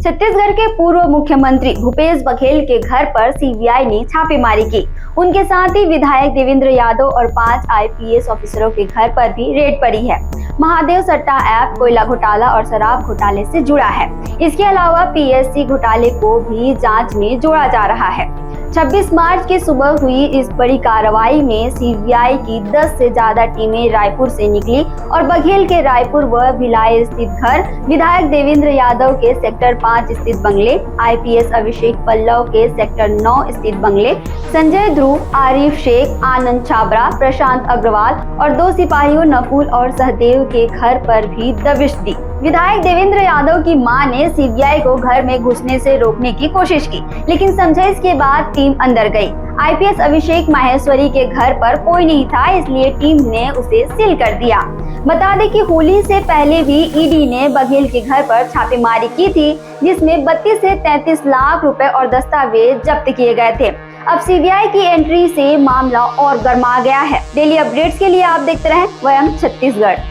छत्तीसगढ़ के पूर्व मुख्यमंत्री भूपेश बघेल के घर पर सीबीआई ने छापेमारी की। उनके साथ ही विधायक देवेंद्र यादव और 5 आईपीएस ऑफिसरों के घर पर भी रेड पड़ी है। महादेव सट्टा ऐप कोयला घोटाला और शराब घोटाले से जुड़ा है। इसके अलावा पीएससी घोटाले को भी जांच में जोड़ा जा रहा है। 26 मार्च की सुबह हुई इस बड़ी कार्रवाई में सीबीआई की 10 से ज्यादा टीमें रायपुर से निकली और बघेल के रायपुर व भिलाई स्थित घर, विधायक देवेंद्र यादव के सेक्टर 5 स्थित बंगले, आईपीएस अभिषेक पल्लव के सेक्टर 9 स्थित बंगले, संजय ध्रुव, आरिफ शेख, आनंद छाबरा, प्रशांत अग्रवाल और 2 सिपाहियों नकुल और सहदेव के घर पर भी दबिश दी। विधायक देवेंद्र यादव की मां ने सीबीआई को घर में घुसने से रोकने की कोशिश की, लेकिन समझाइश के बाद टीम अंदर गई। आईपीएस अभिषेक माहेश्वरी के घर पर कोई नहीं था, इसलिए टीम ने उसे सील कर दिया। बता दें कि होली से पहले भी ईडी ने बघेल के घर पर छापेमारी की थी, जिसमें 32 से 33 लाख रुपए और दस्तावेज जब्त किए गए थे। अब सीबीआई की एंट्री से मामला और गर्मा गया है। डेली अपडेट्स के लिए आप देखते रहें वयम छत्तीसगढ़।